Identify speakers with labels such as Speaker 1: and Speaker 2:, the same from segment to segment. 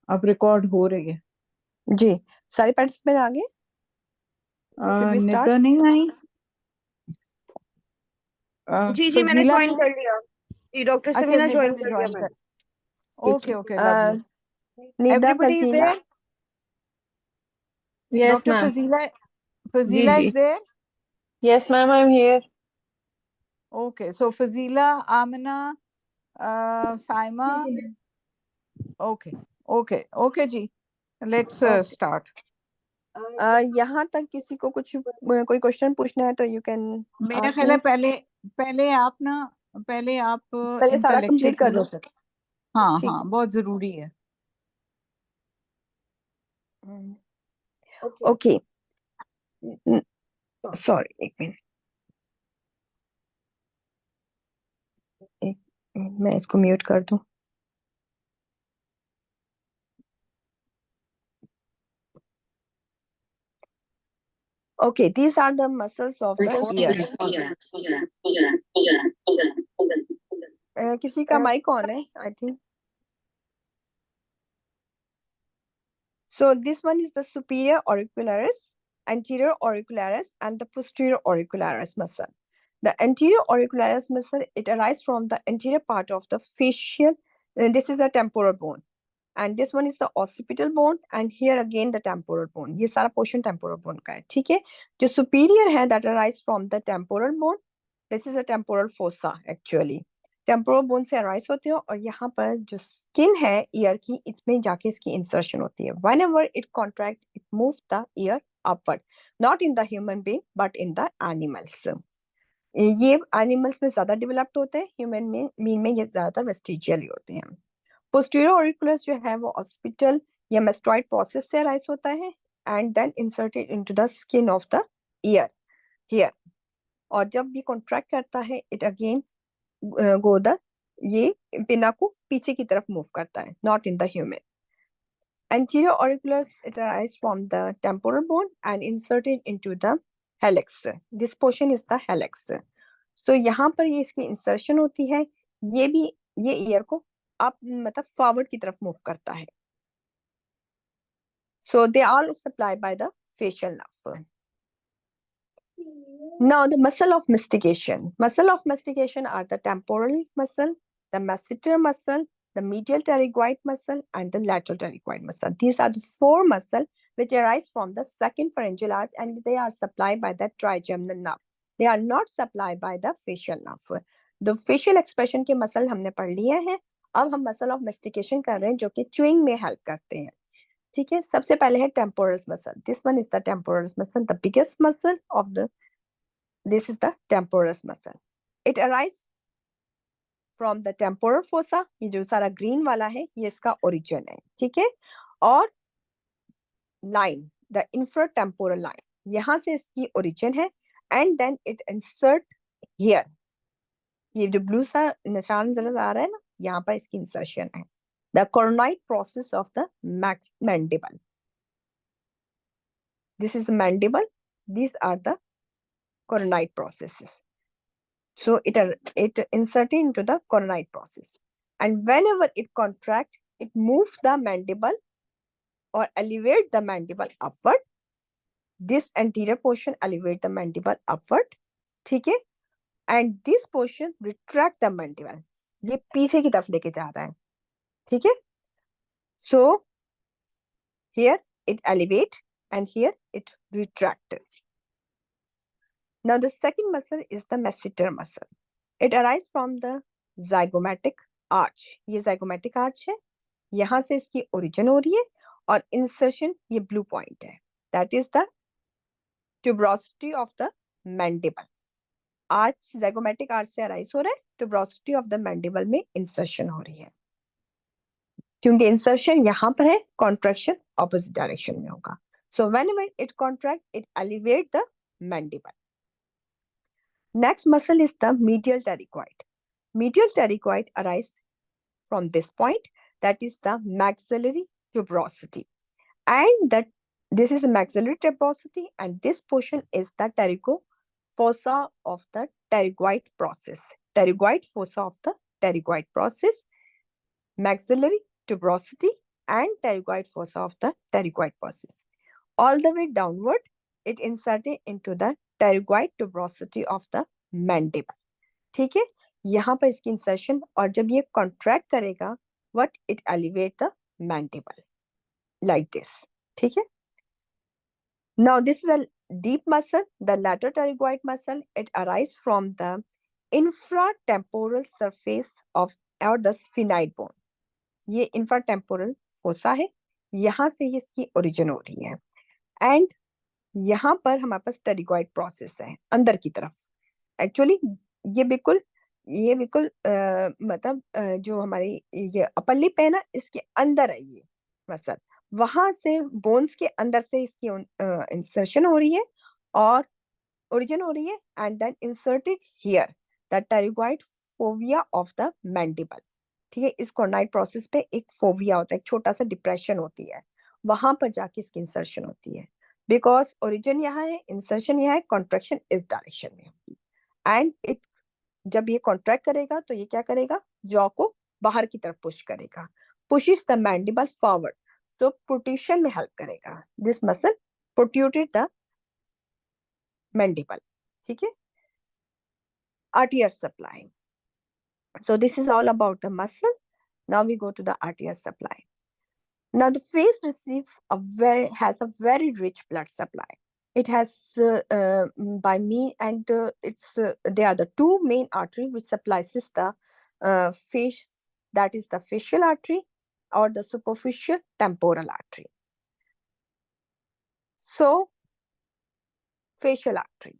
Speaker 1: अब रिकॉर्ड हो रही है।
Speaker 2: जी, सारे पार्टिसिपेंट आ गए? Should we
Speaker 1: Nida
Speaker 2: start?
Speaker 1: नहीं आई।
Speaker 3: जी जी मैंने
Speaker 1: फजीला
Speaker 3: ज्वाइन
Speaker 1: है।
Speaker 3: कर लिया जी, डॉक्टर
Speaker 2: अच्छा,
Speaker 3: समीना
Speaker 2: निदा
Speaker 3: ज्वाइन
Speaker 2: ने
Speaker 3: कर लिया
Speaker 2: ज्वाइन कर।
Speaker 3: मैंने।
Speaker 1: Okay okay lovely.
Speaker 2: Nida,
Speaker 1: everybody is
Speaker 2: Fazila.
Speaker 1: There.
Speaker 4: Yes,
Speaker 1: doctor
Speaker 4: ma'am.
Speaker 1: Fazila
Speaker 4: ji
Speaker 1: Fazila
Speaker 4: ji.
Speaker 1: Is there.
Speaker 4: Yes, ma'am. I'm here.
Speaker 1: Okay so Fazila, Amna, Saima. Okay okay okay जी, लेट्स
Speaker 2: Okay.
Speaker 1: स्टार्ट।
Speaker 2: यहाँ तक किसी को कुछ कोई क्वेश्चन पूछना है तो यू कैन
Speaker 1: मेरा
Speaker 2: आस्क
Speaker 1: ख्याल है
Speaker 2: मी।
Speaker 1: पहले पहले आप ना, पहले आप
Speaker 2: पहले
Speaker 1: इनका
Speaker 2: सारा
Speaker 1: लेक्चर
Speaker 2: कंप्लीट कर
Speaker 1: पूरा
Speaker 2: लो।
Speaker 1: कर। हाँ
Speaker 2: ठीक
Speaker 1: हाँ, बहुत जरूरी है।
Speaker 2: है। ओके, सॉरी, एक मिनट, मैं इसको म्यूट कर दूं। Okay, these are the muscles of the ear. किसी का माइक ऑन है, I think. So this one is the superior auricularis, anterior auricularis, and the posterior auricularis muscle. The anterior auricularis muscle, it arises from the anterior part of the facial. This is the temporal bone, and this one is the occipital bone, and here again the temporal bone. ये सारा portion temporal bone का है, ठीक है? जो superior है, that arise from the temporal bone. This is a temporal fossa actually. Temporal bone से arise होते हो, और यहाँ पर जो स्किन है ईयर की, इसमें जाके इसकी इंसर्शन होती है. When ever it contract, it move the year upward, not in the human being but in the animals. ये एनिमल्स में ज्यादा डेवलप्ड होते हैं, ह्यूमन में मीन में ये ज्यादातर वेस्टिजियल होते हैं. पोस्टीरियर ऑरिकुलस जो है वो ऑस्पिटल या मेस्टोइड प्रोसेस से अराइज होता है, and then inserted into the skin of the ear here. और जब ये कॉन्ट्रैक्ट करता है, इट अगेन गोदा, ये पिना को पीछे की तरफ मूव करता है, not in the human. Anterior auriculars, it arises from the temporal bone and inserted into the helix. This portion is the helix. So यहाँ पर ये इसकी इंसर्शन होती है, ये भी ये ईयर को अप मतलब फॉरवर्ड की तरफ मूव करता है. So they are supplied by the facial nerve. Now the muscle of mastication. Muscle of mastication are the temporal muscle, the masseter muscle, the medial pterygoid muscle, and the lateral pterygoid muscle. These are the four muscles which arise from the second pharyngeal arch, and they are supplied by the trigeminal nerve. They are not supplied by the facial nerve. The facial expression के muscle हमने पढ़ लिए हैं. अब हम muscle of mastication कर रहे हैं, जो कि च्यूइंग में हेल्प करते हैं. ठीक है, सबसे पहले है temporalis muscle. This one is the temporalis muscle, the biggest muscle of the. This is the temporis muscle. It arises from the temporal fossa. ये जो सारा ग्रीन वाला है, ये इसका ओरिजिन है, ठीक है? और लाइन, द इंफ्राटेम्पोरल लाइन, यहाँ से इसकी ओरिजिन है, and then it insert here. ये जो ब्लू सा निशान नजर आ रहा है ना, यहाँ पर इसकी इंसर्शन है. The coronoid process of the mandible. This is the mandible. These are the coronoid processes. So it inserted into the coronoid process, and whenever it contracts, it moves the mandible or elevate the mandible upward. This anterior portion elevate the mandible upward, ठीक है? And this portion retract the mandible. ये पीछे की तरफ लेके जा रहा है, ठीक है? So here it elevate and here it retract. Now the second muscle is the masseter muscle. It arises from the zygomatic arch. ये zygomatic arch है, यहाँ से इसकी origin हो रही है, और insertion ये blue point है. That is the tuberosity of the mandible. arch zygomatic arch से arise हो रहा है, tuberosity of the mandible में insertion हो रही है. क्योंकि insertion यहाँ पर है, contraction opposite direction में होगा. So whenever it contract, it elevate the mandible. Next muscle is the medial pterygoid. Medial pterygoid arises from this point, that is the maxillary tuberosity, and that this is maxillary tuberosity, and this portion is the pterygofossa of the pterygoid process. Pterygoid fossa of the pterygoid process, maxillary tuberosity, and pterygoid fossa of the pterygoid process. All the way downward, it inserted into the pterygoid tuberosity of the mandible. ठीक है, यहाँ पर इसकी insertion, और जब ये contract करेगा, what it elevate the mandible like this. ठीक है. Now this is a deep muscle, the lateral pterygoid muscle. It arises from the infratemporal surface of or the sphenoid bone. ये infratemporal fossa है, यहाँ से इसकी origin हो रही है, and यहाँ पर हमारे पास pterygoid process है अंदर की तरफ. Actually ये बिल्कुल मतलब जो हमारी ये अपर लिप है ना, इसके अंदर है ये मसल, वहां से बोन्स के अंदर से इसकी इंसर्शन हो रही है और ओरिजिन हो रही है, and then inserted here the pterygoid fovea of the mandible. ठीक है, इस कॉर्नाइट प्रोसेस पे एक फोविया होता है, एक छोटा सा डिप्रेशन होती है, वहां पर जाके इसकी इंसर्शन होती है. बिकॉज ओरिजिन यहाँ है, इंसर्शन यहाँ है, कॉन्ट्रैक्शन इस डायरेक्शन में, एंड इट जब ये कॉन्ट्रैक्ट करेगा तो ये क्या करेगा, जॉ को बाहर की तरफ पुश करेगा, पुशेस द मैंडिबल फॉरवर्ड, तो प्रोट्रूशन में हेल्प करेगा. This muscle protruded the mandible. ठीक है, arterial supply. So this is all about the muscle. Now we go to the arterial supply. Now the face has a very rich blood supply. It has they are the two main arteries which supplies the face, that is the facial artery or the superficial temporal artery. So facial artery,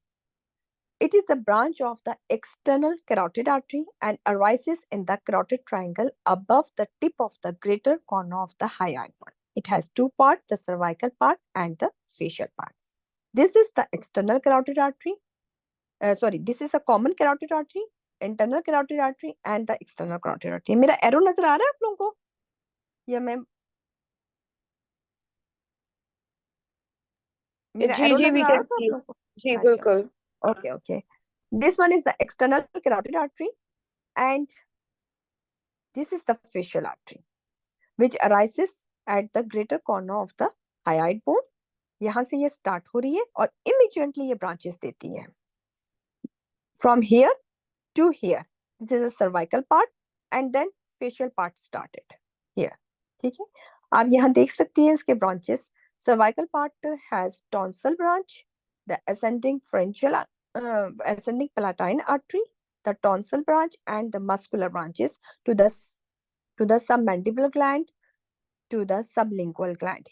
Speaker 2: it is the branch of the external carotid artery and arises in the carotid triangle above the tip of the greater corner of the hyoid bone. It has two parts, the cervical part and the facial part. This is the external carotid artery. This is a common carotid artery, internal carotid artery and the external carotid artery. मेरा arrow नजर आ रहा है आप लोगों को? या मैं मेरा arrow नजर आ रहा है आप लोगों को?
Speaker 3: जी बिल्कुल.
Speaker 2: Okay. This one is the external carotid artery and this is the facial artery which arises at the greater corner of the hyoid bone. यहाँ से ये start हो रही है और immediately ये branches देती है. From here to here, this is the cervical part and then facial part started here. ठीक है, आप यहाँ देख सकती हैं इसके branches. Cervical part has tonsil branch, the ascending pharyngeal ascending palatine artery, the tonsil branch and the muscular branches to the submandibular gland, to the sublingual gland.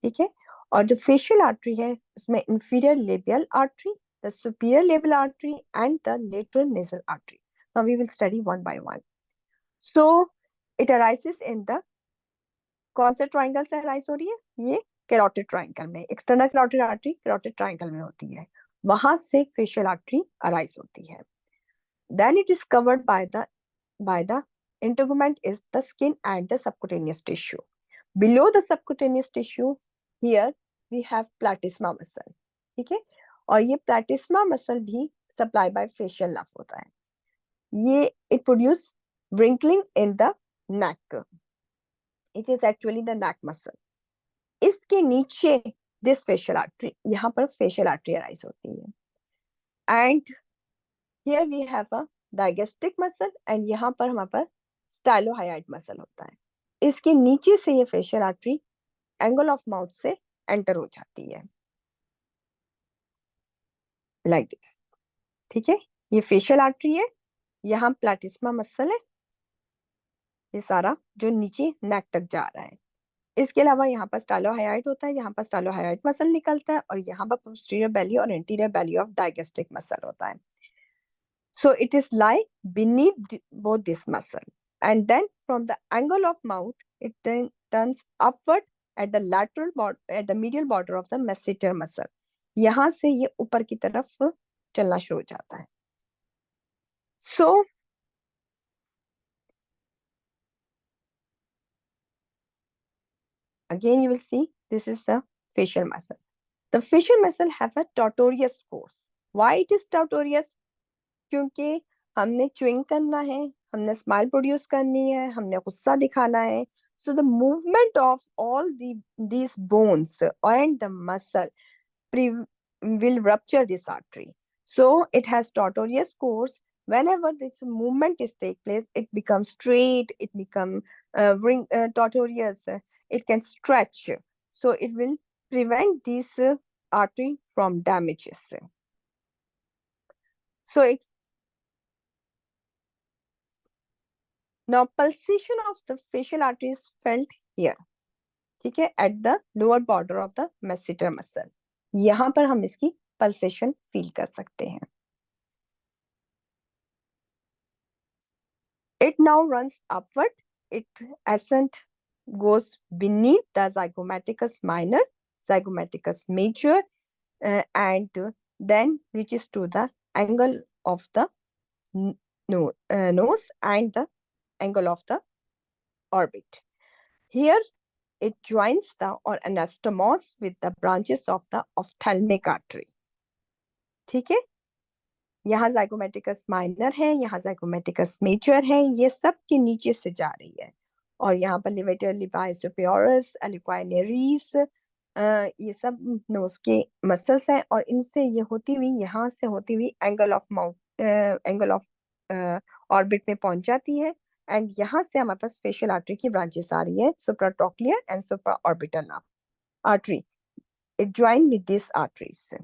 Speaker 2: ठीक है, और जो facial artery है उसमें inferior labial artery, the superior labial artery and the lateral nasal artery. Now we will study one by one. So it arises in the कौन से triangle से arise हो रही है, ये कैरोटिड ट्राइंगल में, external carotid artery carotid triangle में होती है, वहां से फेशियल आर्टरी अराइज होती है. Then it is covered by the integument is the skin and the subcutaneous tissue. Below the subcutaneous tissue here we have platysma muscle. ठीक है, और ये प्लैटिस्मा मसल भी सप्लाई बाय फेशियल नर्व होता है. ये it produce wrinkling in the neck. It is actually the neck muscle. इसके नीचे this facial artery, यहाँ पर facial artery arise होती है. And here we have a digastric muscle and यहाँ पर हमारे पास stylohyoid muscle होता है. इसके नीचे से ये facial artery angle of mouth से enter हो जाती है like this. ठीक है, ये facial artery है, यहाँ प्लैटिस्मा मसल है, ये सारा जो नीचे नेक तक जा रहा है. इसके अलावा यहाँ पर स्टाइलोहायोइड होता है, यहाँ पर स्टाइलोहायोइड मसल निकलता है और यहाँ पर पोस्टीरियर बेली और anterior belly of digastric muscle होता है. So it is lie beneath both this muscle and then from the angle of mouth it then turns upward at the lateral border at the medial border of the masseter muscle. यहाँ से ये ऊपर की तरफ चलना शुरू हो जाता है. सो again you will see this is a facial muscle. The facial muscle have a tortuous course. Why it is tortuous? क्योंकि हमने chewing करना है, हमने स्माइल प्रोड्यूस करनी है, हमने गुस्सा दिखाना है, So the movement of all these bones and the muscle will rupture this artery. So it has tortuous course. Whenever this movement is take place, it becomes straight, it become tortuous, it can stretch. So it will prevent this artery from damages. So it's now pulsation of the facial artery is felt here. ठीक है, at the lower border of the masseter muscle. यहाँ पर हम इसकी pulsation feel कर सकते हैं. It now runs upward. It ascent goes beneath the zygomaticus minor, zygomaticus major, and then reaches to the angle of the nose and the angle of the orbit. Here it joins the or anastomose with the branches of the ophthalmic artery. ठीक है, यहाँ zygomaticus minor है, यहाँ zygomaticus major है, ये सब के नीचे से जा रही है. और यहाँ पर levator levi superioris, aliquinaris, ये सब नोज के मसल्स हैं और इनसे ये होती हुई यहाँ से होती हुई एंगल ऑफ ऑर्बिट में पहुंच जाती है. एंड यहाँ से हमारे पास फेशियल आर्टरी की ब्रांचेस आ रही है, supratrochlear and supraorbital artery. It join with these arteries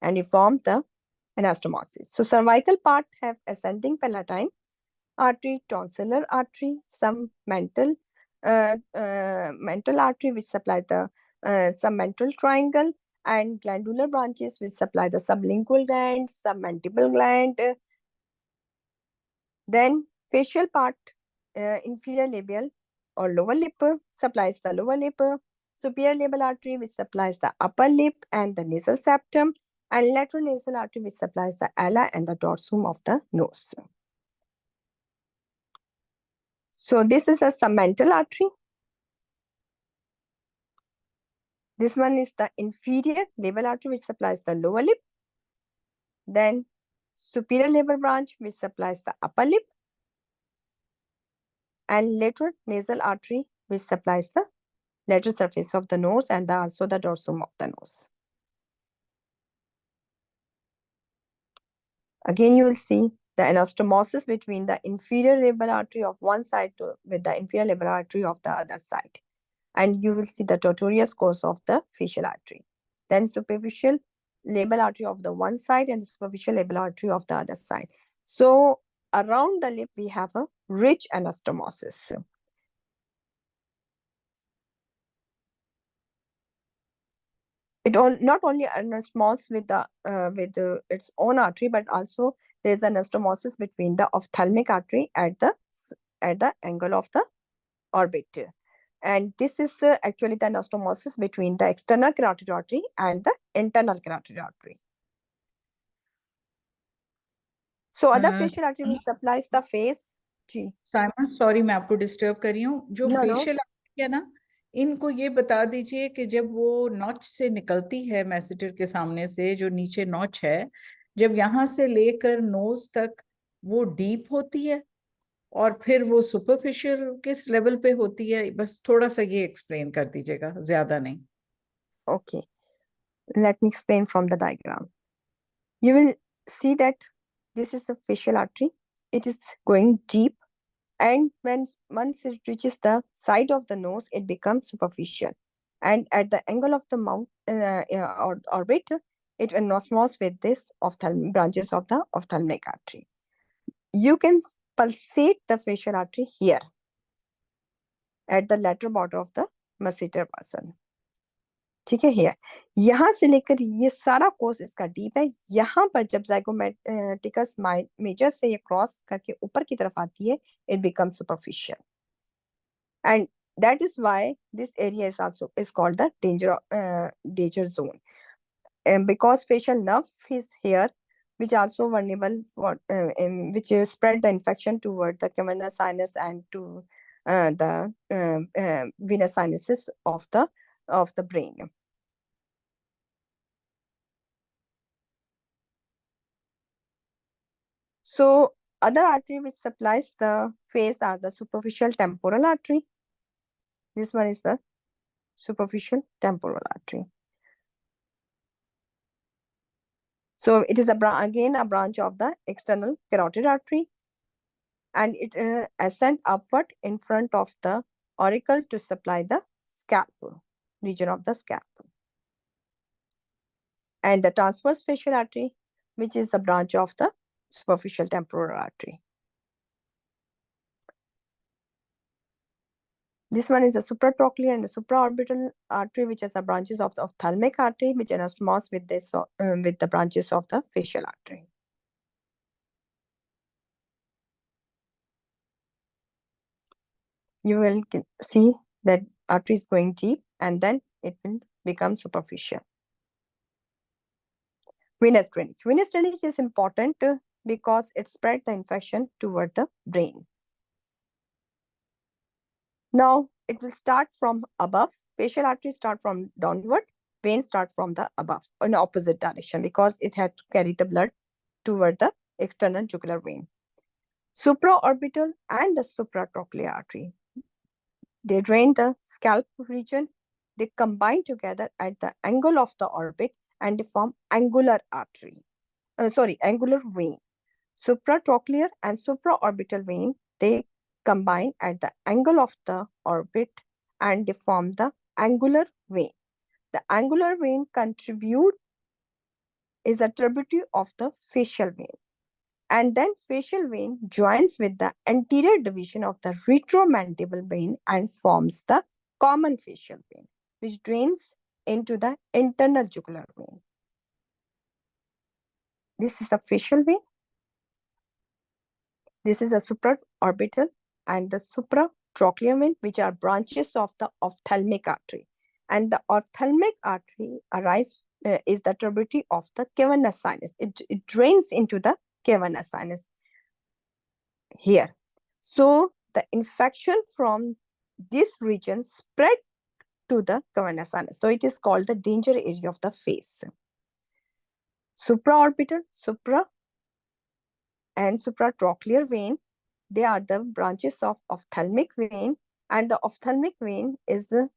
Speaker 2: and it form the anastomosis. So cervical part have ascending palatine artery, tonsillar artery, some mental artery which supply the submental triangle, and glandular branches which supply the sublingual gland, submandible gland. Then facial part, inferior labial or lower lip supplies the lower lip, superior labial artery which supplies the upper lip and the nasal septum, and lateral nasal artery which supplies the ala and the dorsum of the nose. So this is a submental artery. This one is the inferior labial artery which supplies the lower lip. Then superior labial branch which supplies the upper lip, and lateral nasal artery which supplies the lateral surface of the nose and also the dorsum of the nose. Again, you will see the anastomosis between the inferior labial artery of one side with the inferior labial artery of the other side. And you will see the tortuous course of the facial artery. Then superficial labial artery of the one side and the superficial labial artery of the other side. So around the lip, we have a rich anastomosis. It not only anastomosis with its own artery, but also there is anastomosis between the ophthalmic artery at the angle of the orbit. And this is actually the anastomosis between the external carotid artery and the internal carotid artery. So other facial artery which supplies the face. जी
Speaker 1: Simon, sorry मैं आपको disturb कर रही हूँ. जो
Speaker 2: No, no.
Speaker 1: Facial artery है ना, इनको ये बता दीजिए कि जब वो नॉच से निकलती है मैसेटर के सामने से, जो नीचे नॉच है, जब यहाँ से लेकर नोज तक वो डीप होती है और फिर वो सुपरफिशियल किस लेवल पे होती है, बस थोड़ा सा ये एक्सप्लेन कर दीजिएगा, ज्यादा नहीं.
Speaker 2: Okay, let me explain from the diagram. You will see that this is a facial artery. It is going deep, and once it reaches the side of the nose, it becomes superficial. And at the angle of the mouth orbit, it anastomosis with this branches of the ophthalmic artery. You can pulsate the facial artery here at the lateral border of the masseter muscle. ठीक है, here यहाँ से लेकर ये सारा course इसका deep है. यहाँ पर जब zygomaticus major से ये क्रॉस करके ऊपर की तरफ आती है, it becomes superficial, and that is why this area is called the danger zone, and because facial nerve is here, which also vulnerable for which spread the infection toward the cavernous sinus and to the venous sinuses of the brain. So other artery which supplies the face are the superficial temporal artery. This one is the superficial temporal artery. So it is again a branch of the external carotid artery, and it ascends upward in front of the auricle to supply the scalp, region of the scalp. And the transverse facial artery, which is a branch of the superficial temporal artery. This one is the supratrochlear and the supraorbital artery, which is the branches of the ophthalmic artery, which anastomose with the branches of the facial artery. You will see that artery is going deep, and then it will become superficial. Venous drainage. Venous drainage is important because it spreads the infection toward the brain. Now it will start from above. Facial arteries start from downward. Veins start from the above in opposite direction because it had to carry the blood toward the external jugular vein. Supraorbital and the supratrochlear artery. They drain the scalp region. They combine together at the angle of the orbit and they form angular artery. Angular vein. Supratrochlear and supraorbital vein, they combine at the angle of the orbit and they form the angular vein. The angular vein is a tributary of the facial vein. And then facial vein joins with the anterior division of the retromandibular vein and forms the common facial vein, which drains into the internal jugular vein. This is the facial vein. This is a supraorbital and the supratrochlear vein, which are branches of the ophthalmic artery. And the ophthalmic artery is the tributary of the cavernous sinus. It drains into the cavernous sinus here. So the infection from this region spread to the cavernous sinus. So it is called the danger area of the face. Supraorbital, and supratrochlear vein, they are the branches of ophthalmic vein, and the ophthalmic vein is the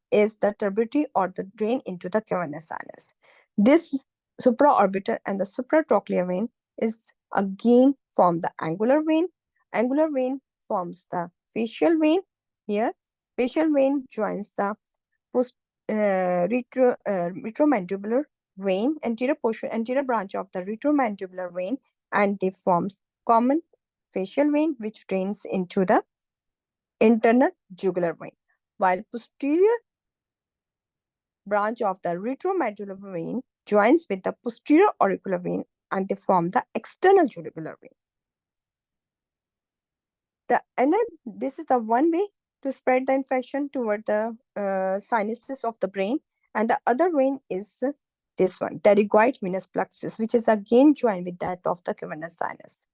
Speaker 2: tributary or the drain into the cavernous sinus. This supraorbital and the supratrochlear vein is again form the angular vein. Angular vein forms the facial vein here. Facial vein joins the retromandibular vein, anterior branch of the retromandibular vein, and they forms common facial vein, which drains into the internal jugular vein, while posterior branch of the retromandibular vein joins with the posterior auricular vein and they form the external jugular vein. This is the one way to spread the infection toward the sinuses of the brain, and the other vein is this one, pterygoid venous plexus, which is again joined with that of the cavernous sinus.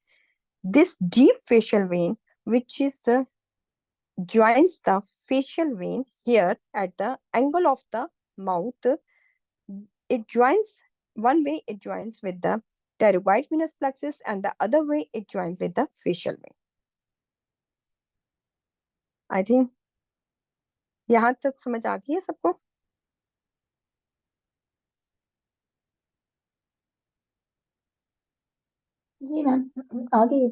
Speaker 2: This deep facial vein, which is joins the facial vein here at the angle of the mouth, it joins one way, it joins with the pterygoid venous plexus, and the other way it joins with the facial vein. I think यहाँ तक समझ आ गई है सबको?
Speaker 4: जी ma'am, आ गई है।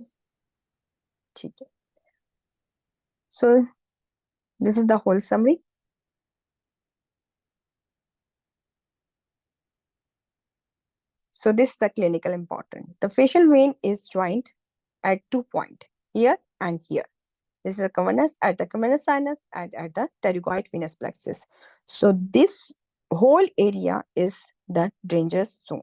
Speaker 2: ठीक है. So this is the whole summary. So this is the clinical important. The facial vein is joined at 2 points, here and here. This is the cavernous at the cavernous sinus and at the pterygoid venous plexus. So this whole area is the dangerous zone.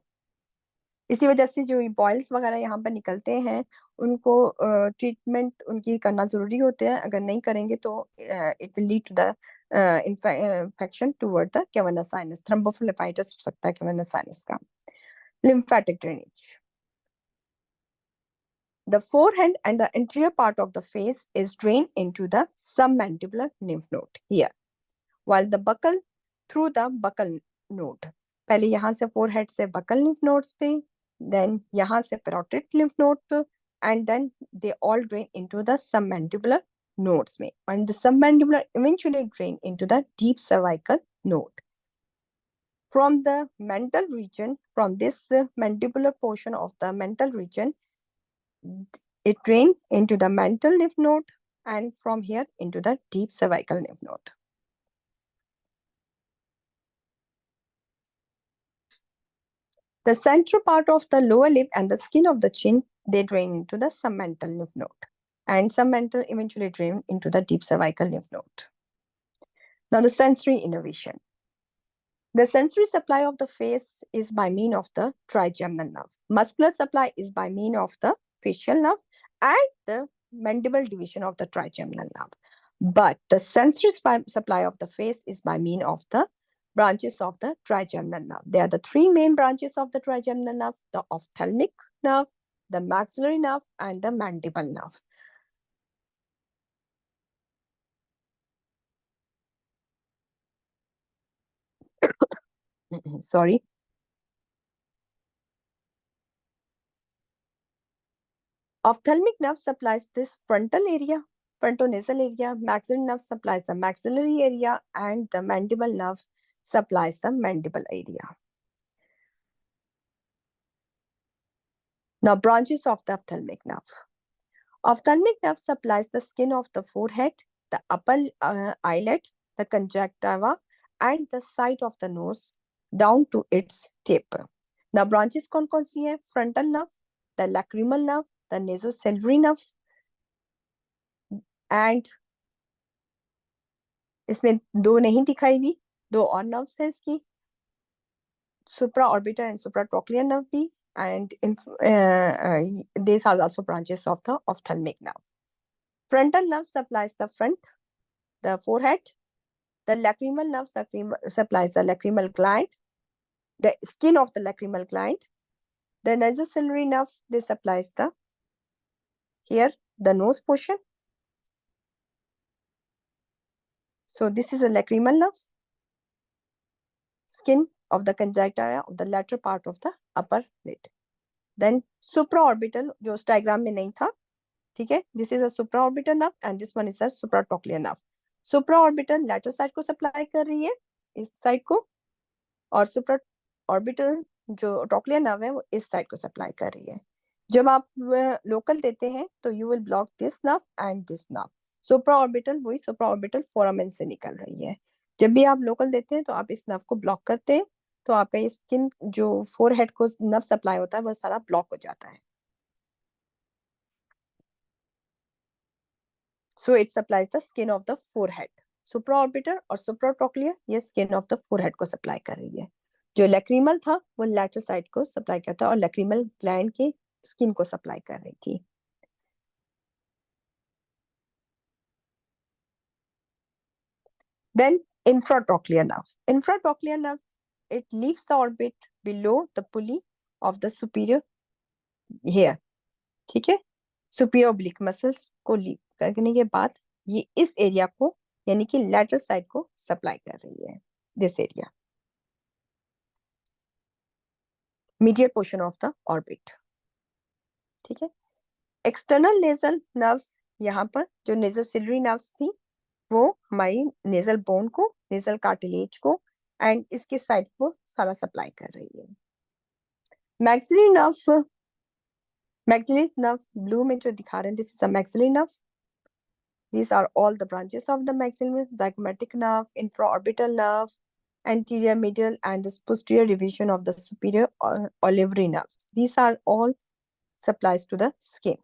Speaker 2: इसी वजह से जो boils वगैरह यहाँ पर निकलते हैं उनको ट्रीटमेंट उनकी करना जरूरी होते हैं. अगर नहीं करेंगे तो it will lead to the infection toward the cavernous sinus. Thrombophlebitis हो सकता है कैवर्नस साइनस का. Lymphatic drainage. The forehead and the anterior part of the face is drained into the submandibular lymph node here, while the buccal through the buccal node. पहले यहाँ से forehead से buccal lymph nodes पे, then यहाँ से parotid lymph node पे, and then they all drain into the submandibular nodes में, and the submandibular eventually drain into the deep cervical node. From the mental region, from this mandibular portion of the mental region, it drains into the mental lymph node, and from here into the deep cervical lymph node. The central part of the lower lip and the skin of the chin, they drain into the submental lymph node, and submental eventually drain into the deep cervical lymph node. Now the sensory innervation. The sensory supply of the face is by means of the trigeminal nerve. Muscular supply is by means of the facial nerve and the mandible division of the trigeminal nerve. But the sensory supply of the face is by means of the branches of the trigeminal nerve. There are the three main branches of the trigeminal nerve: the ophthalmic nerve, the maxillary nerve, and the mandible nerve. Sorry. Ophthalmic nerve supplies this frontal area, frontonasal area. Maxillary nerve supplies the maxillary area, and the mandible nerve supplies the mandible area. Now, branches of the ophthalmic nerve. Ophthalmic nerve supplies the skin of the forehead, the upper eyelid, the conjunctiva, and the side of the nose down to its tip. Now, branches कौन-कौन सी है? Frontal nerve, the lacrimal nerve, the nasociliary nerve, and इसमें दो नहीं दिखाई दी, दो और nerves हैं इसकी, supraorbital and supratrochlear nerve भी, and these are also branches of the ophthalmic nerve. Frontal nerve supplies the front, the forehead. The lacrimal nerve supplies the lacrimal gland, the skin of the lacrimal gland. The nasociliary nerve, they supplies the here the nose portion. So this is a lacrimal nerve, skin of the conjunctiva of the lateral part of the upper lid. Then supraorbital, जो उस diagram में नहीं था, ठीक है? This is a supraorbital nerve and this one is a supratrochlear nerve. Supraorbital lateral side को supply कर रही है इस side को, और supraorbital जो ट्रोक्लियर नर्व है वो इस साइड को सप्लाई कर रही है. जब आप लोकल देते हैं तो you will block this nerve and this nerve. Supraorbital वही सुप्राऑर्बिटल फोरामेन से निकल रही है. जब भी आप लोकल देते हैं तो आप इस नर्व को ब्लॉक करते हैं तो आपका ये स्किन जो फोरहेड को नर्व सप्लाई होता है वो सारा ब्लॉक हो जाता है. So it supplies the skin of the forehead. Supraorbital और सुप्राट्रोक्लियर ये स्किन ऑफ द फोरहेड को सप्लाई कर रही है. जो लैक्रिमल था वो लैटरल साइड को सप्लाई करता है और लैक्रिमल ग्लैंड की स्किन को सप्लाई कर रही थी. Then infratrochlear nerve. Infratrochlear nerve, it leaves the orbit below the pulley of the superior here. ठीक है? Superior oblique muscles को लीव करने के बाद ये इस एरिया को यानी कि लैटरल साइड को सप्लाई कर रही है. This area, medial portion of the orbit. ठीक है? एक्सटर्नल नेजल नर्व्स, यहाँ पर जो नेजोसिलरी नर्व्स थी वो हमारी नेजल बोन को, नेजल कार्टिलेज को एंड इसके साइड को सारा सप्लाई कर रही है. Maxillary nerve, maxillary nerve blue में जो दिखा रहे हैं, this is a maxillary nerve. These are all the branches of the maxillary: zygomatic nerve, infraorbital nerve, anterior, medial, and the posterior division of the superior olivary nerves. These are all supplies to the skin.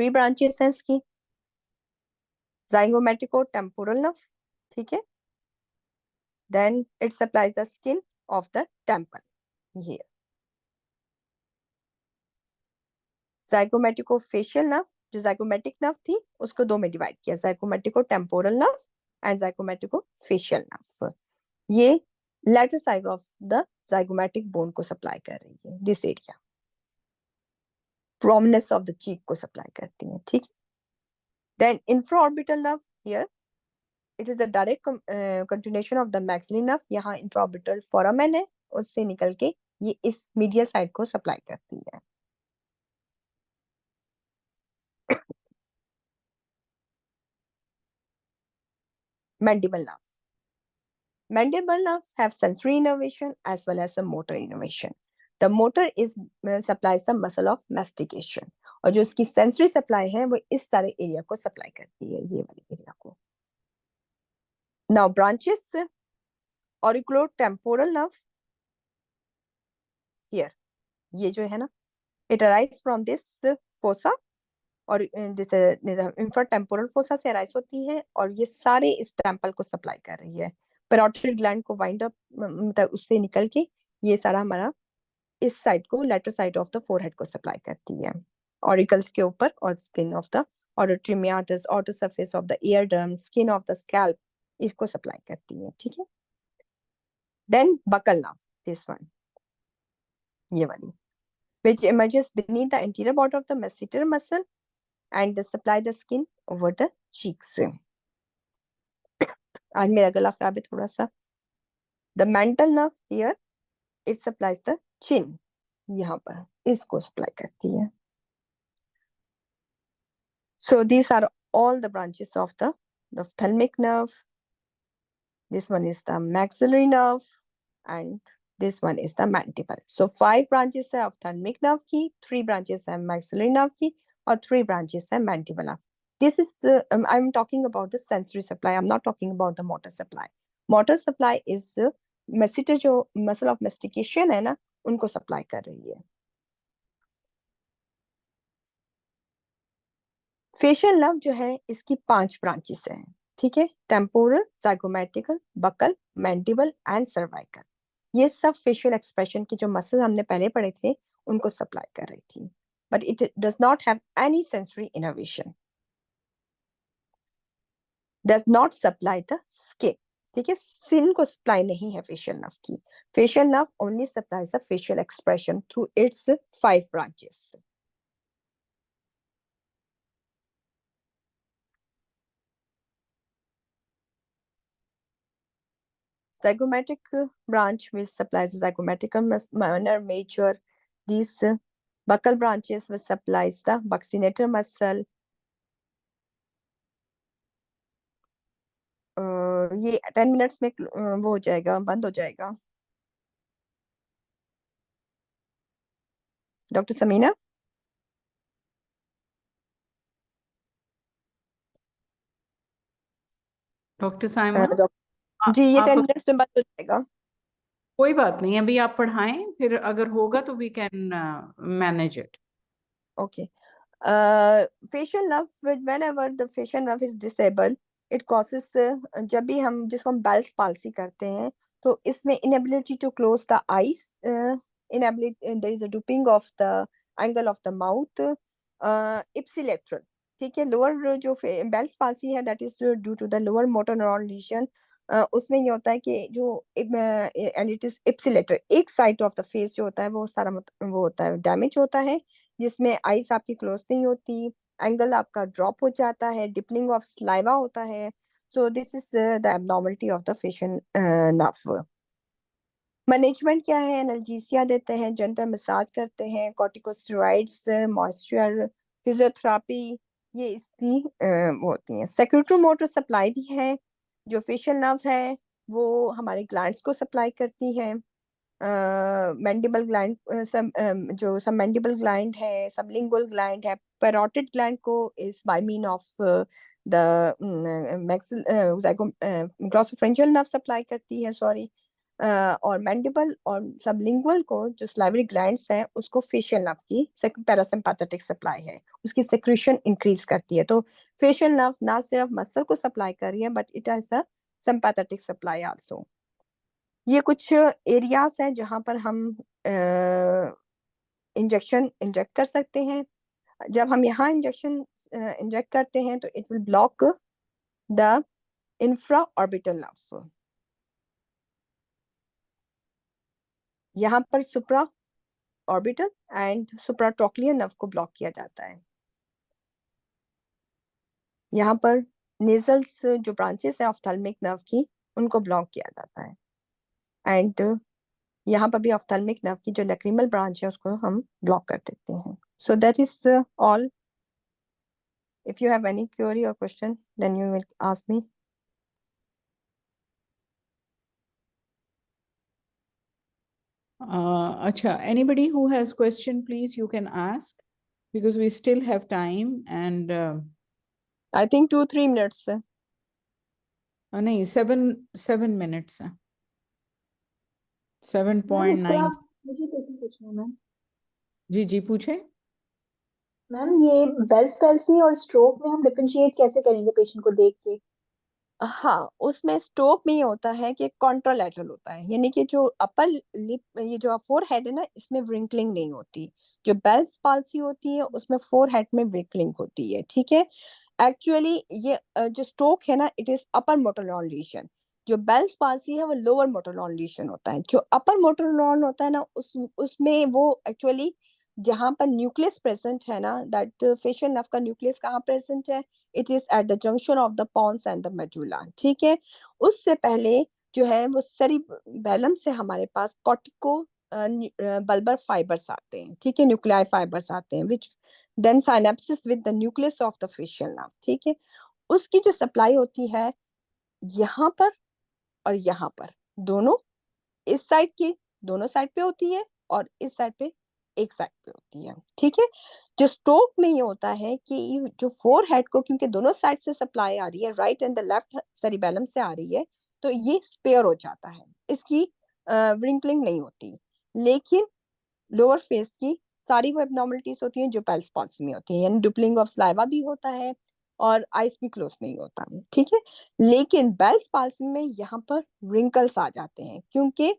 Speaker 2: 3 branches हैं इसकी. Zygomatico-temporal nerve, ठीक है? Then it supplies the skin of the temple here. Zygomatico-facial nerve, जो zygomatic nerve थी उसको दो में divide किया, Zygomatico-temporal nerve and Zygomatico-facial nerve. ये lateral side of the zygomatic bone को सप्लाई कर रही है. This area, prominence of the cheek को सप्लाई करती है. ठीक है? Then infraorbital nerve here, it is the direct continuation of the maxillary nerve. यहाँ infraorbital foramen है, उससे निकल के ये इस मीडियल साइड को सप्लाई करती है। mandible nerve. Mandible nerve have sensory innervation as well as a motor innervation. The motor is supplies the muscle of mastication, और जो इसकी sensory supply है वो इस सारे एरिया को सप्लाई करती है, ये वाले एरिया को। Now branches, auriculotemporal nerve here, ये जो है ना, it arises from this fossa, और जैसे इंफ्राटेम्पोरल फोसा से अराइज होती है, और ये सारे इस टेम्पल को सप्लाई कर रही है। पैरोटिड ग्लैंड को वाइंड अप, मतलब उससे निकल के ये सारा हमारा इस साइड को, lateral side of the forehead को सप्लाई करती है, ऑरिकल्स के ऊपर और skin of the auditory meatus, outer surface of the eardrum, skin of the scalp, इसको सप्लाई करती है, ठीक है। Then buccal nerve, this one, ये वाली, which emerges beneath the anterior border of the masseter muscle and they supply the skin over the cheeks. आज मेरा गला खराब है थोड़ा सा। The mantle nerve here, it supplies the chin, यहाँ पर इसको सप्लाई करती है। So these are all the branches of the ophthalmic nerve. This one is the maxillary nerve and this one is the mandible. So 5 branches है ophthalmic nerve की, 3 branches है maxillary nerve की, और 3 branches है mandibular. This is I'm talking about the sensory supply. I'm not talking about the motor supply. Motor supply is masseter, जो muscle of mastication है ना, उनको supply कर रही है। फेशियल नर्व जो है इसकी 5 ब्रांचेस हैं, ठीक है। Temporal, zygomatic, buccal, mandibular and cervical, ये सब फेशियल एक्सप्रेशन की जो मसल हमने पहले पढ़े थे उनको सप्लाई कर रही थी, but it does not have any sensory innovation, does not supply the skin, ठीक है। स्किन को सप्लाई नहीं है फेशियल नर्व की। Facial nerve only supplies the facial expression through it's 5 branches. Zygomatic branch which supplies the zygomatic minor major. These buccal branches which supplies the buccinator muscle. ये 10 minutes में वो हो जाएगा, बंद हो जाएगा। डॉक्टर समीना,
Speaker 1: डॉक्टर साइमन,
Speaker 2: जी ये
Speaker 1: आप
Speaker 2: 10 मिनट्स में बंद हो जाएगा।
Speaker 1: कोई बात नहीं, अभी आप पढ़ाएं, फिर अगर होगा तो we can manage it.
Speaker 2: Okay. facial nerve, whenever the facial nerve is disabled, it causes जब भी हम जिसको हम Bell's palsy करते हैं तो इसमें inability to close the eyes, inability, there is a drooping of the angle of the mouth, ipsilateral, ठीक है। लोअर जो Bell's palsy है that is due to the lower motor neuron lesion, उसमें ये होता है कि जो and it is ipsilateral, एक साइड ऑफ द फेस जो होता है वो सारा वो होता है, डैमेज होता है, जिसमें आईज आपकी क्लोज नहीं होती, एंगल आपका ड्रॉप हो जाता है, डिपलिंग ऑफ स्लाइवा होता है। So this is the abnormality of the facial nerve. Management क्या है? एनाल्जेसिया देते हैं, जेंटल मसाज करते हैं, कॉर्टिकोस्टेरॉइड्स, मॉइस्चर, फिजियोथेरेपी, ये इसकी वो होती हैं। सेक्रेटरी मोटर सप्लाई भी है, जो फेशियल नर्व है वो हमारे ग्लैंड्स को सप्लाई करती है। मैंडिबल ग्लैंड, जो सब मैंडिबल ग्लैंड है, सबलिंगुअल ग्लैंड है, पैरोटिड ग्लैंड को is by mean of the glossopharyngeal nerve supply करती है, सॉरी। और मैंडिबल और सबलिंगुअल को जो सलाइवरी ग्लैंड्स हैं उसको फेशियल नर्व की पैरासिम्पैथेटिक सप्लाई है, उसकी सेक्रेशन इंक्रीज करती है। तो फेशियल नर्व ना सिर्फ मसल को सप्लाई कर रही है but it has a sympathetic supply also. ये कुछ एरियाज हैं जहां पर हम इंजेक्शन इंजेक्ट कर सकते हैं। जब हम यहाँ इंजेक्शन इंजेक्ट करते हैं तो it will block the infra orbital nerve. यहाँ पर सुप्रा ऑर्बिटल एंड सुप्राट्रोक्लियर नर्व को ब्लॉक किया जाता है। यहाँ पर नेजल्स जो ब्रांचेस है ऑफ्थेल्मिक नर्व की उनको ब्लॉक किया जाता है। एंड यहाँ पर भी ऑफ्थेल्मिक नर्व की जो लैक्रिमल ब्रांच है उसको हम ब्लॉक कर देते हैं. So that is all. If you have any query or question, then you will ask me.
Speaker 1: Acha, anybody who has question, please, you can ask, because we still have time. And
Speaker 2: I think 2-3 minutes.
Speaker 1: nahi, 7 minutes.
Speaker 4: Ma'am
Speaker 1: 7.9.
Speaker 4: इसके आप मुझे question पूछना है ma'am.
Speaker 1: जी पूछे.
Speaker 4: Ma'am ये Bell's palsy और stroke में हम डिफरेंशिएट कैसे करेंगे पेशेंट को देख के?
Speaker 2: हाँ, उसमें स्ट्रोक में ये होता है कि कॉन्ट्रालैटरल होता है, यानी कि जो अपर लिप, ये जो फोरहेड है ना, इसमें व्रिंकलिंग नहीं होती. जो बेल्स पाल्सी होती है उसमें फोरहेड में व्रिंकलिंग होती है. ठीक है. एक्चुअली ये जो स्ट्रोक है ना, it is upper motor neuron लीशन. जो बेल्स पाल्सी है वो लोअर मोटर न्यूरॉन लीशन होता है. जो अपर मोटर न्यूरॉन होता है ना, उसमें वो एक्चुअली जहाँ पर न्यूक्लियस प्रेजेंट है ना, दैट फेशियल नर्व का न्यूक्लियस कहाँ प्रेजेंट है, it is at the junction of the pons and the medulla. ठीक है. उससे पहले जो है वो सेरिबैलम से हमारे पास कॉर्टिको बल्बर फाइबर्स आते हैं. ठीक है. न्यूक्लियाई फाइबर्स आते हैं which then synapsis with the nucleus of the facial nerve. ठीक है. उसकी जो सप्लाई होती है यहाँ पर और यहाँ पर, दोनों इस साइड की दोनों साइड पे होती है और इस साइड पे एक साइड पे होती है. ठीक है. जो स्ट्रोक में ये होता है कि जो फोरहेड को, क्योंकि दोनों साइड से सप्लाई आ रही है, right and the left cerebellum से आ रही है, तो ये स्पेयर हो जाता है, इसकी व्रिंकलिंग नहीं होती. लेकिन लोअर फेस की सारी वो एबनॉर्मलिटीज होती हैं जो बेल्स पाल्सी में होती हैं, यानी डिपलिंग ऑफ सलाइवा भी होता है और आइस भी क्लोज नहीं होता. ठीक है. लेकिन बेल्स पाल्सी में यहाँ पर रिंकल्स आ जाते हैं, क्योंकि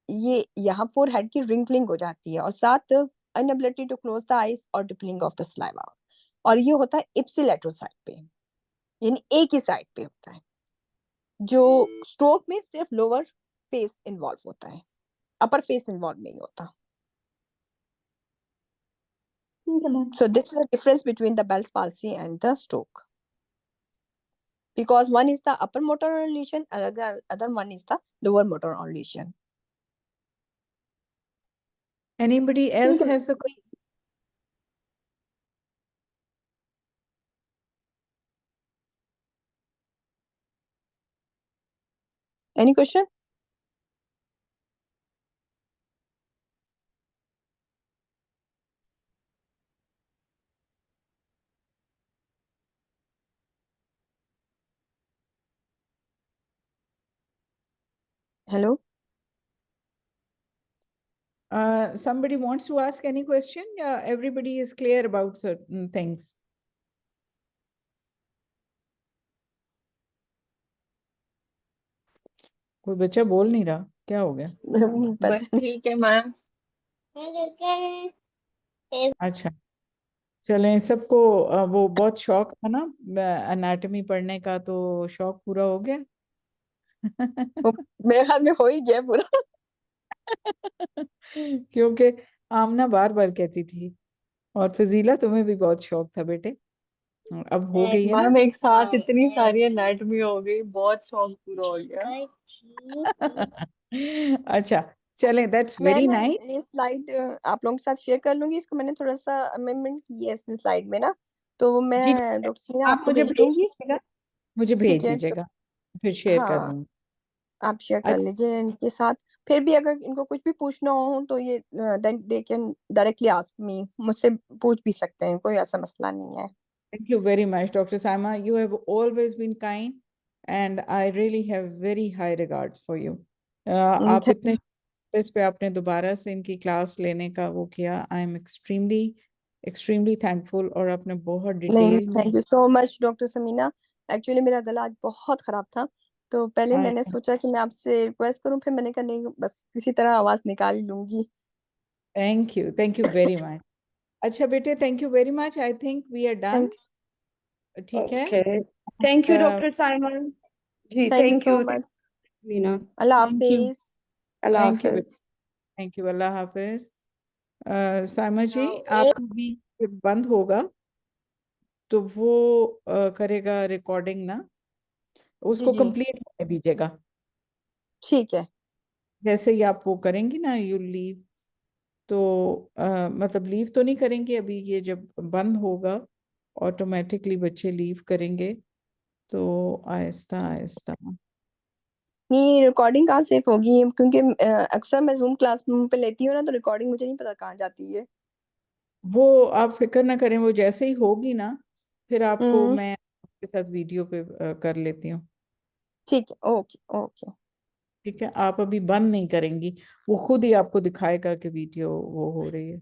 Speaker 2: ये यहाँ फोरहेड की रिंकलिंग हो जाती है और साथ inability to close the eyes और डिपलिंग ऑफ द सलाइवा. और ये होता है इप्सिलेटरल साइड पे, यानी एक ही साइड पे होता है. जो स्ट्रोक में सिर्फ लोअर फेस इन्वॉल्व होता है, अपर फेस इन्वॉल्व नहीं होता.
Speaker 4: ठीक है ma'am.
Speaker 2: So this is the difference between the Bell's palsy and the stroke. Because one is the upper motor neuron lesion, other one is the lower motor neuron lesion.
Speaker 1: Anybody else has the question?
Speaker 2: Any question? Hello?
Speaker 1: Somebody wants to ask any question? Yeah, everybody is clear about certain things. कोई बच्चा बोल नहीं रहा, क्या हो गया?
Speaker 3: बस ठीक है मैम.
Speaker 1: अच्छा, चलें. सबको वो बहुत शौक था ना एनाटॉमी पढ़ने का, तो शौक पूरा हो गया.
Speaker 2: मेरे ख्याल में हो ही गया पूरा.
Speaker 1: क्योंकि आमना बार बार कहती थी, और फजीला तुम्हें भी बहुत शौक था बेटे. अब हो गई है ना.
Speaker 3: मैम एक साथ इतनी सारी एनाटॉमी हो गई, बहुत शौक पूरा हो गया.
Speaker 1: अच्छा, चलें. दैट्स वेरी
Speaker 2: मैंने
Speaker 1: नाइस.
Speaker 2: ये स्लाइड आप लोगों के साथ शेयर कर लूंगी. इसको मैंने थोड़ा सा अमेंडमेंट की है इसमें स्लाइड में ना, तो
Speaker 1: जी,
Speaker 2: मैं डॉक्टर सीना
Speaker 1: आप
Speaker 2: आपको
Speaker 1: मुझे
Speaker 2: भेज
Speaker 1: भेज
Speaker 2: दूंगी.
Speaker 1: दीजिएगा. मुझे
Speaker 2: ठीक
Speaker 1: भेज
Speaker 2: है.
Speaker 1: दीजिएगा, फिर शेयर कर
Speaker 2: हाँ,
Speaker 1: दूंगी.
Speaker 2: आप शेयर कर लीजिए इनके साथ. फिर भी अगर इनको कुछ भी पूछना हो तो ये then they can directly ask me, मुझसे पूछ भी सकते हैं, कोई ऐसा मसला नहीं है.
Speaker 1: Thank you very much, Dr. Saima. You have always been kind, and I really have very high regards for you. आप इतने इस पे आपने दोबारा से इनकी क्लास लेने का वो किया. I am extremely thankful. और आपने बहुत
Speaker 2: नहीं,
Speaker 1: डिटेल में.
Speaker 2: Thank you so much doctor Sameena. Actually मेरा गला आज बहुत खराब था, तो पहले
Speaker 1: I-
Speaker 2: मैंने सोचा कि मैं आपसे रिक्वेस्ट करूं, फिर मैंने कहा नहीं, बस किसी तरह आवाज निकाल ही लूंगी.
Speaker 1: Thank you very much. अच्छा बेटे, thank you very much. I think we are done.
Speaker 2: Thank
Speaker 1: ठीक है.
Speaker 3: Okay. Thank you
Speaker 1: Uh,
Speaker 3: doctor Simon. जी
Speaker 2: thank you
Speaker 3: thank
Speaker 2: so
Speaker 3: you
Speaker 2: much.
Speaker 3: Meena.
Speaker 2: अल्लाह
Speaker 1: Thank you.
Speaker 2: हाफिज.
Speaker 3: अल्लाह
Speaker 1: Thank you.
Speaker 3: हाफिज.
Speaker 1: Thank you. अल्लाह हाफिज. साइमा जी, आपका भी बंद होगा तो वो करेगा रिकॉर्डिंग ना,
Speaker 2: जी
Speaker 1: उसको
Speaker 2: जी
Speaker 1: कंप्लीट करने दीजिएगा.
Speaker 2: ठीक है.
Speaker 1: जैसे ही आप वो करेंगी ना, यू लीव, तो मतलब लीव तो नहीं करेंगे अभी, ये जब बंद होगा ऑटोमेटिकली बच्चे लीव करेंगे, तो आहिस्ता आहिस्ता।
Speaker 2: नहीं, रिकॉर्डिंग कहाँ सेव होगी? क्योंकि अक्सर मैं जूम क्लास पे लेती हूँ ना, तो रिकॉर्डिंग मुझे नहीं पता कहाँ जाती है।
Speaker 1: वो आप फिक्र ना करें, वो जैसे ही होगी ना फिर आपको
Speaker 2: हम्म।
Speaker 1: मैं आपके साथ वीडियो पे कर लेती हूँ।
Speaker 2: ठीक है, ओके ओके।
Speaker 1: ठीक है, आप अभी बंद नहीं करेंगी, वो खुद ही आपको दिखाएगा कि वीडियो वो हो रही है।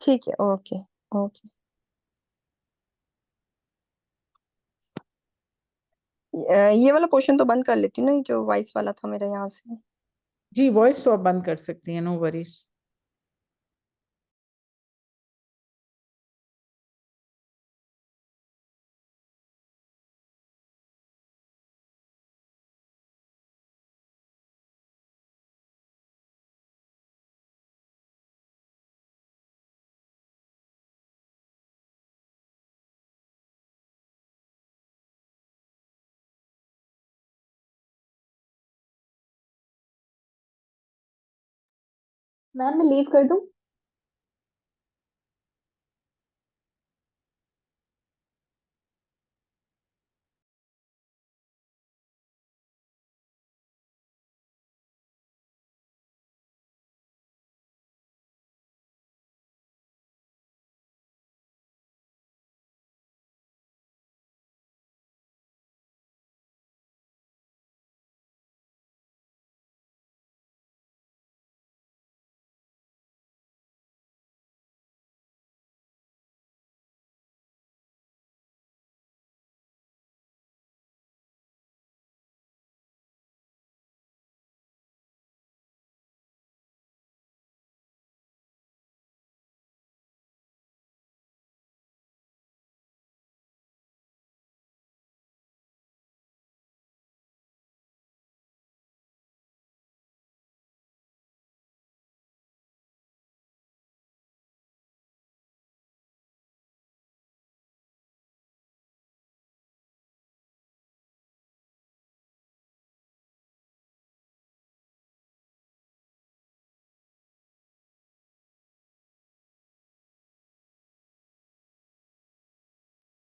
Speaker 2: ठीक है, ओके ओके। ये वाला पोर्शन तो बंद कर लेती हूँ ना, ये जो वॉइस वाला था मेरे यहाँ से।
Speaker 1: जी, वॉइस तो आप बंद कर सकती हैं, नो वरीज।
Speaker 4: मैम मैं लीव कर दूं?